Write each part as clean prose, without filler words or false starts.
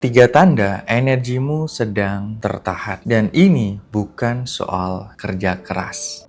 Tiga tanda energimu sedang tertahan. Dan ini bukan soal kerja keras.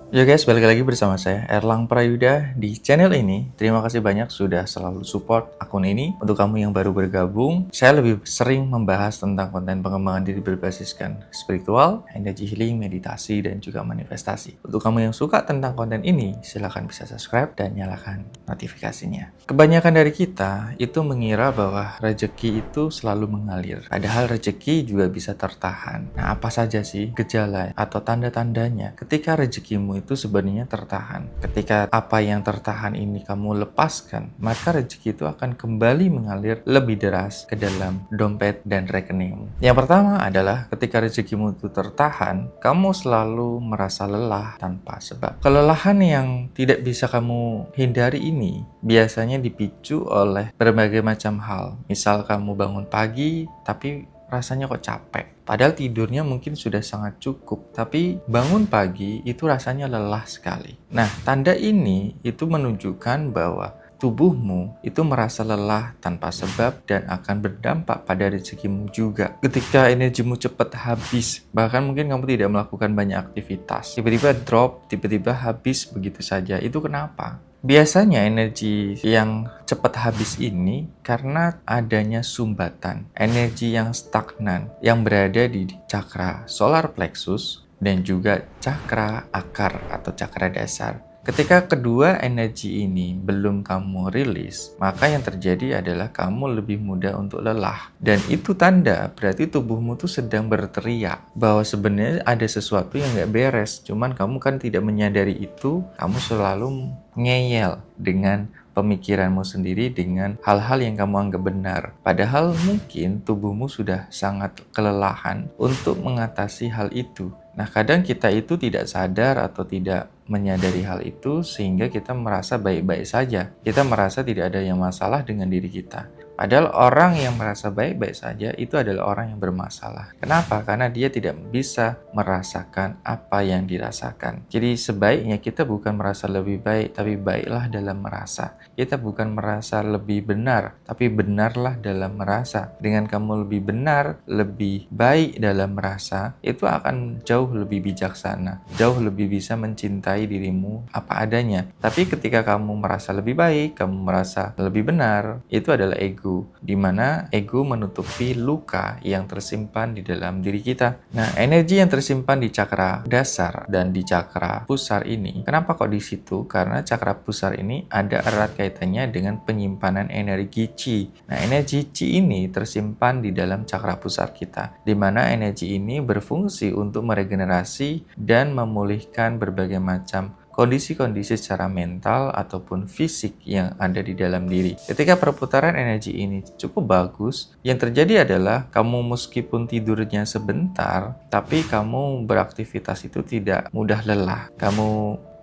Yo guys, balik lagi bersama saya Erlang Prayuda di channel ini. Terima kasih banyak sudah selalu support akun ini. Untuk kamu yang baru bergabung, saya lebih sering membahas tentang konten pengembangan diri berbasiskan spiritual, energy healing, meditasi, dan juga manifestasi. Untuk kamu yang suka tentang konten ini, silahkan bisa subscribe dan nyalakan notifikasinya. Kebanyakan dari kita itu mengira bahwa rezeki itu selalu mengalir. Padahal rezeki juga bisa tertahan. Nah, apa saja sih gejala atau tanda-tandanya ketika rezekimu itu sebenarnya tertahan? Ketika apa yang tertahan ini kamu lepaskan, maka rezeki itu akan kembali mengalir lebih deras ke dalam dompet dan rekeningmu. Yang pertama adalah ketika rezekimu itu tertahan, kamu selalu merasa lelah tanpa sebab. Kelelahan yang tidak bisa kamu hindari ini biasanya dipicu oleh berbagai macam hal. Misal kamu bangun pagi, tapi rasanya kok capek. Padahal tidurnya mungkin sudah sangat cukup, tapi bangun pagi itu rasanya lelah sekali. Nah, tanda ini itu menunjukkan bahwa tubuhmu itu merasa lelah tanpa sebab dan akan berdampak pada rezekimu juga. Ketika energimu cepat habis, bahkan mungkin kamu tidak melakukan banyak aktivitas, tiba-tiba drop, tiba-tiba habis begitu saja. Itu kenapa? Biasanya energi yang cepat habis ini karena adanya sumbatan, energi yang stagnan yang berada di cakra solar plexus dan juga cakra akar atau cakra dasar. Ketika kedua energi ini belum kamu rilis, maka yang terjadi adalah kamu lebih mudah untuk lelah. Dan itu tanda berarti tubuhmu tuh sedang berteriak bahwa sebenarnya ada sesuatu yang nggak beres. Cuman kamu kan tidak menyadari itu, kamu selalu ngeyel dengan pemikiranmu sendiri dengan hal-hal yang kamu anggap benar. Padahal mungkin tubuhmu sudah sangat kelelahan untuk mengatasi hal itu. Nah, kadang kita itu tidak sadar atau tidak menyadari hal itu sehingga kita merasa baik-baik saja. Kita merasa tidak ada yang masalah dengan diri kita. Padahal orang yang merasa baik-baik saja itu adalah orang yang bermasalah. Kenapa? Karena dia tidak bisa merasakan apa yang dirasakan. Jadi sebaiknya kita bukan merasa lebih baik, tapi baiklah dalam merasa. Kita bukan merasa lebih benar, tapi benarlah dalam merasa. Dengan kamu lebih benar, lebih baik dalam merasa, itu akan jauh lebih bijaksana, jauh lebih bisa mencintai dirimu apa adanya. Tapi ketika kamu merasa lebih baik, kamu merasa lebih benar, itu adalah ego. Di mana ego menutupi luka yang tersimpan di dalam diri kita. Nah, energi yang tersimpan di cakra dasar dan di cakra pusar ini, kenapa kok di situ? Karena cakra pusar ini ada erat kaitannya dengan penyimpanan energi Qi. Nah, energi Qi ini tersimpan di dalam cakra pusar kita, di mana energi ini berfungsi untuk meregenerasi dan memulihkan berbagai macam kondisi-kondisi secara mental ataupun fisik yang ada di dalam diri. Ketika perputaran energi ini cukup bagus, yang terjadi adalah kamu meskipun tidurnya sebentar, tapi kamu beraktivitas itu tidak mudah lelah. Kamu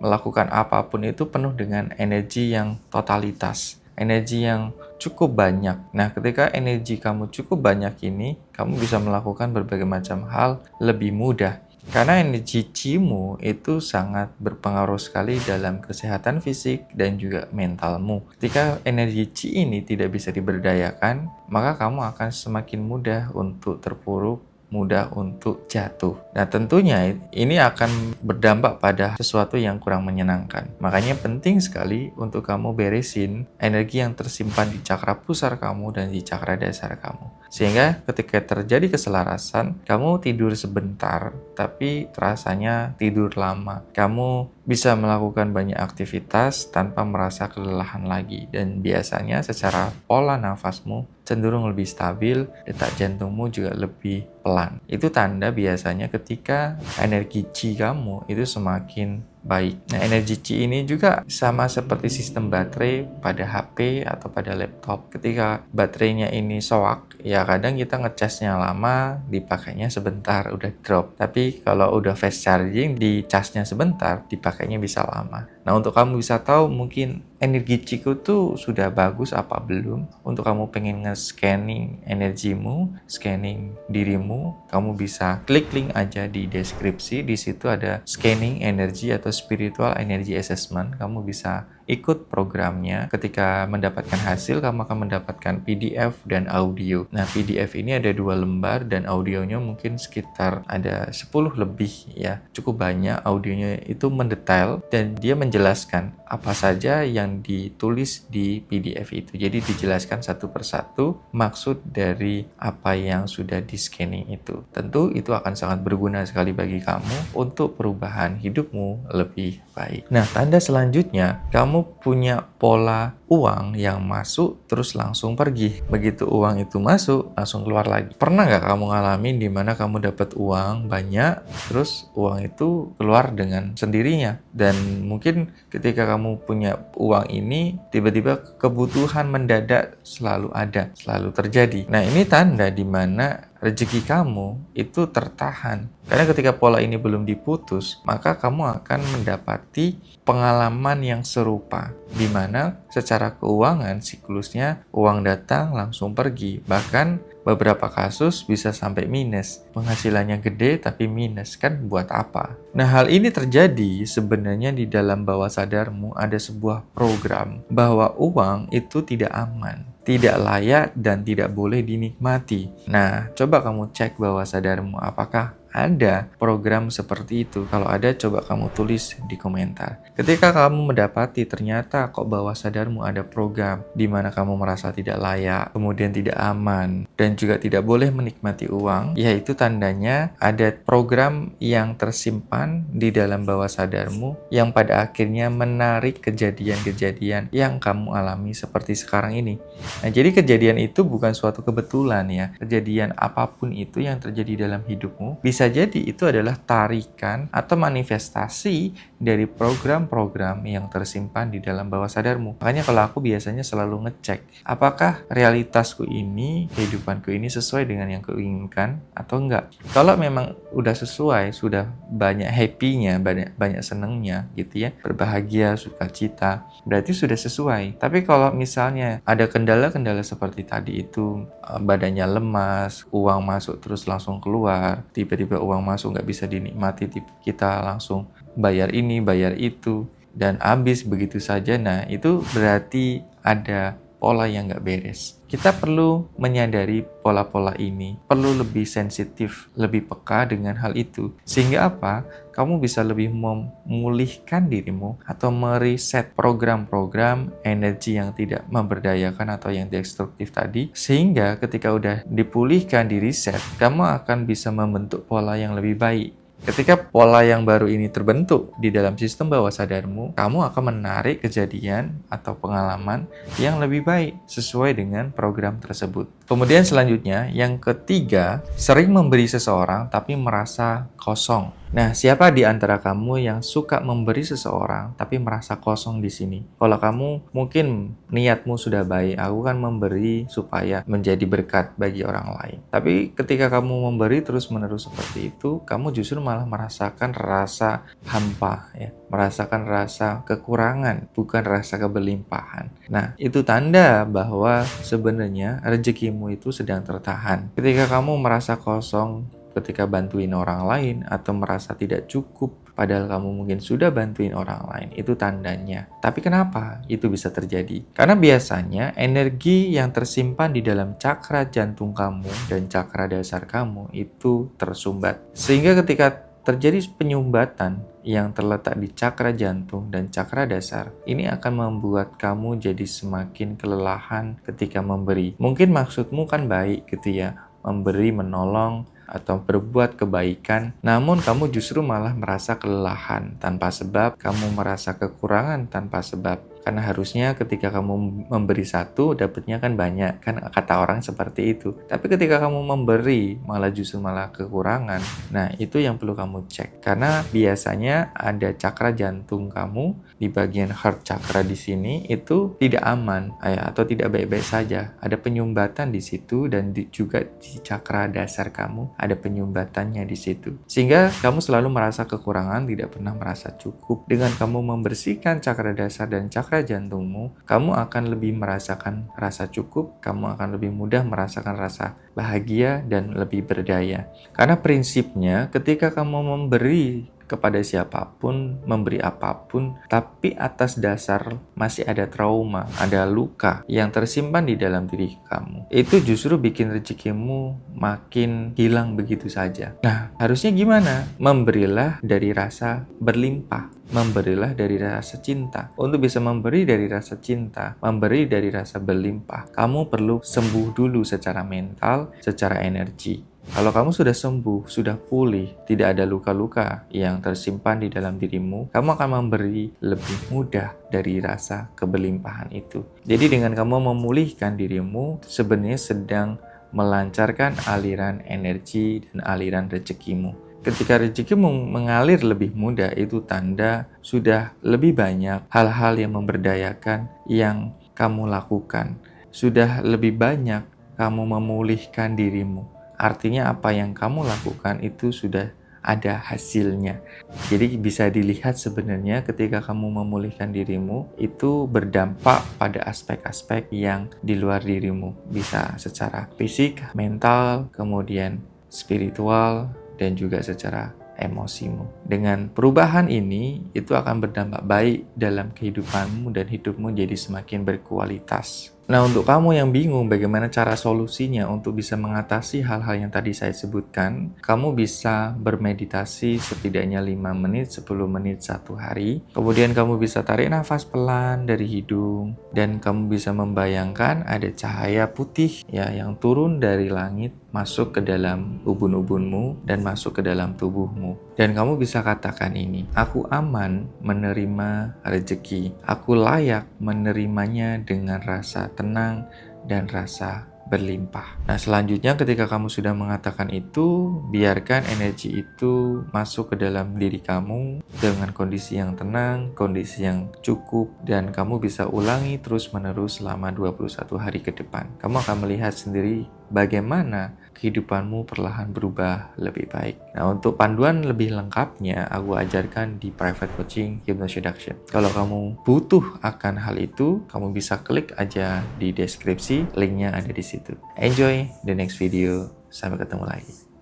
melakukan apapun itu penuh dengan energi yang totalitas, energi yang cukup banyak. Nah, ketika energi kamu cukup banyak ini, kamu bisa melakukan berbagai macam hal lebih mudah. Karena energi Qi-mu itu sangat berpengaruh sekali dalam kesehatan fisik dan juga mentalmu. Ketika energi Qi ini tidak bisa diberdayakan, maka kamu akan semakin mudah untuk terpuruk, mudah untuk jatuh. Nah, tentunya ini akan berdampak pada sesuatu yang kurang menyenangkan. Makanya penting sekali untuk kamu beresin energi yang tersimpan di cakra pusar kamu dan di cakra dasar kamu. Sehingga ketika terjadi keselarasan, kamu tidur sebentar, tapi rasanya tidur lama. Kamu bisa melakukan banyak aktivitas tanpa merasa kelelahan lagi. Dan biasanya secara pola nafasmu cenderung lebih stabil, detak jantungmu juga lebih pelan. Itu tanda biasanya ketika energi Qi kamu itu semakin baik. Nah, energi Qi ini juga sama seperti sistem baterai pada HP atau pada laptop. Ketika baterainya ini soak, ya kadang kita ngecasnya lama, dipakainya sebentar, udah drop. Tapi kalau udah fast charging, dicasnya sebentar, dipakainya bisa lama. Nah, untuk kamu bisa tahu mungkin energi Chico tuh sudah bagus apa belum, untuk kamu pengen nge-scanning energimu, scanning dirimu, kamu bisa klik link aja di deskripsi. Di situ ada scanning energi atau spiritual energy assessment. Kamu bisa ikut programnya. Ketika mendapatkan hasil, kamu akan mendapatkan PDF dan audio. Nah, PDF ini ada 2 lembar dan audionya mungkin sekitar ada 10 lebih ya. Cukup banyak, audionya itu mendetail dan dia menjelaskan apa saja yang ditulis di PDF itu. Jadi dijelaskan satu persatu maksud dari apa yang sudah di scanning itu. Tentu itu akan sangat berguna sekali bagi kamu untuk perubahan hidupmu lebih baik. Nah, tanda selanjutnya, kamu punya pola uang yang masuk terus langsung pergi. Begitu uang itu masuk, langsung keluar lagi. Pernah nggak kamu ngalamin di mana kamu dapat uang banyak, terus uang itu keluar dengan sendirinya? Dan mungkin ketika kamu punya uang ini, tiba-tiba kebutuhan mendadak selalu ada, selalu terjadi. Nah, ini tanda di mana rezeki kamu itu tertahan. Karena ketika pola ini belum diputus, maka kamu akan mendapati pengalaman yang serupa, di mana secara keuangan siklusnya uang datang langsung pergi. Bahkan beberapa kasus bisa sampai minus. Penghasilannya gede tapi minus, kan buat apa? Nah, hal ini terjadi sebenarnya di dalam bawah sadarmu ada sebuah program bahwa uang itu tidak aman, tidak layak, dan tidak boleh dinikmati. Nah, coba kamu cek bawah sadarmu, apakah ada program seperti itu? Kalau ada, coba kamu tulis di komentar. Ketika kamu mendapati ternyata kok bawah sadarmu ada program di mana kamu merasa tidak layak, kemudian tidak aman, dan juga tidak boleh menikmati uang, yaitu tandanya ada program yang tersimpan di dalam bawah sadarmu yang pada akhirnya menarik kejadian-kejadian yang kamu alami seperti sekarang ini. Nah, jadi kejadian itu bukan suatu kebetulan ya. Kejadian apapun itu yang terjadi dalam hidupmu, bisa jadi itu adalah tarikan atau manifestasi dari program-program yang tersimpan di dalam bawah sadarmu. Makanya kalau aku biasanya selalu ngecek, apakah realitasku ini, kehidupanku ini sesuai dengan yang kuinginkan atau enggak. Kalau memang udah sesuai, sudah banyak happy-nya, banyak senengnya gitu ya, berbahagia, sukacita, berarti sudah sesuai. Tapi kalau misalnya ada kendala-kendala seperti tadi itu, badannya lemas, uang masuk terus langsung keluar, tiba-tiba uang masuk nggak bisa dinikmati, kita langsung bayar ini, bayar itu, dan habis begitu saja. Nah, itu berarti ada pola yang nggak beres. Kita perlu menyadari pola-pola ini, perlu lebih sensitif, lebih peka dengan hal itu. Sehingga apa? Kamu bisa lebih memulihkan dirimu atau mereset program-program energi yang tidak memberdayakan atau yang destruktif tadi. Sehingga ketika udah dipulihkan, direset, kamu akan bisa membentuk pola yang lebih baik. Ketika pola yang baru ini terbentuk di dalam sistem bawah sadarmu, kamu akan menarik kejadian atau pengalaman yang lebih baik sesuai dengan program tersebut. Kemudian selanjutnya, yang ketiga, sering memberi seseorang tapi merasa kosong. Nah, siapa di antara kamu yang suka memberi seseorang tapi merasa kosong di sini? Kalau kamu mungkin niatmu sudah baik, aku kan memberi supaya menjadi berkat bagi orang lain. Tapi ketika kamu memberi terus-menerus seperti itu, kamu justru malah merasakan rasa hampa, ya, merasakan rasa kekurangan, bukan rasa keberlimpahan. Nah, itu tanda bahwa sebenarnya rezekimu itu sedang tertahan. Ketika kamu merasa kosong, ketika bantuin orang lain atau merasa tidak cukup padahal kamu mungkin sudah bantuin orang lain, itu tandanya. Tapi kenapa itu bisa terjadi? Karena biasanya energi yang tersimpan di dalam cakra jantung kamu dan cakra dasar kamu itu tersumbat. Sehingga ketika terjadi penyumbatan yang terletak di cakra jantung dan cakra dasar, ini akan membuat kamu jadi semakin kelelahan ketika memberi. Mungkin maksudmu kan baik gitu ya, memberi, menolong, atau berbuat kebaikan, namun kamu justru malah merasa kelelahan tanpa sebab, kamu merasa kekurangan tanpa sebab. Karena harusnya ketika kamu memberi satu, dapatnya kan banyak. Kan kata orang seperti itu. Tapi ketika kamu memberi, malah justru malah kekurangan. Nah, itu yang perlu kamu cek. Karena biasanya ada cakra jantung kamu di bagian heart chakra di sini itu tidak aman atau tidak baik-baik saja. Ada penyumbatan di situ dan juga di cakra dasar kamu ada penyumbatannya di situ. Sehingga kamu selalu merasa kekurangan, tidak pernah merasa cukup. Dengan kamu membersihkan cakra dasar dan cakra jantungmu, kamu akan lebih merasakan rasa cukup, kamu akan lebih mudah merasakan rasa bahagia dan lebih berdaya. Karena prinsipnya ketika kamu memberi kepada siapapun, memberi apapun, tapi atas dasar masih ada trauma, ada luka yang tersimpan di dalam diri kamu, itu justru bikin rezekimu makin hilang begitu saja. Nah, harusnya gimana? Memberilah dari rasa berlimpah. Memberilah dari rasa cinta. Untuk bisa memberi dari rasa cinta, memberi dari rasa berlimpah, kamu perlu sembuh dulu secara mental, secara energi. Kalau kamu sudah sembuh, sudah pulih, tidak ada luka-luka yang tersimpan di dalam dirimu, kamu akan memberi lebih mudah dari rasa keberlimpahan itu. Jadi dengan kamu memulihkan dirimu, sebenarnya sedang melancarkan aliran energi dan aliran rezekimu. Ketika rezekimu mengalir lebih mudah, itu tanda sudah lebih banyak hal-hal yang memberdayakan yang kamu lakukan. Sudah lebih banyak kamu memulihkan dirimu. Artinya apa yang kamu lakukan itu sudah ada hasilnya. Jadi bisa dilihat sebenarnya ketika kamu memulihkan dirimu, itu berdampak pada aspek-aspek yang di luar dirimu. Bisa secara fisik, mental, kemudian spiritual, dan juga secara emosimu. Dengan perubahan ini, itu akan berdampak baik dalam kehidupanmu dan hidupmu jadi semakin berkualitas. Nah, untuk kamu yang bingung bagaimana cara solusinya untuk bisa mengatasi hal-hal yang tadi saya sebutkan, kamu bisa bermeditasi setidaknya 5 menit, 10 menit satu hari. Kemudian kamu bisa tarik nafas pelan dari hidung dan kamu bisa membayangkan ada cahaya putih yang turun dari langit masuk ke dalam ubun-ubunmu dan masuk ke dalam tubuhmu. Dan kamu bisa katakan ini, aku aman menerima rezeki. Aku layak menerimanya dengan rasa tenang dan rasa berlimpah. Nah, selanjutnya ketika kamu sudah mengatakan itu, biarkan energi itu masuk ke dalam diri kamu dengan kondisi yang tenang, kondisi yang cukup, dan kamu bisa ulangi terus-menerus selama 21 hari ke depan. Kamu akan melihat sendiri bagaimana kehidupanmu perlahan berubah lebih baik. Nah, untuk panduan lebih lengkapnya, aku ajarkan di private coaching Hypnoseduction. Kalau kamu butuh akan hal itu, kamu bisa klik aja di deskripsi, linknya ada di situ. Enjoy the next video, sampai ketemu lagi.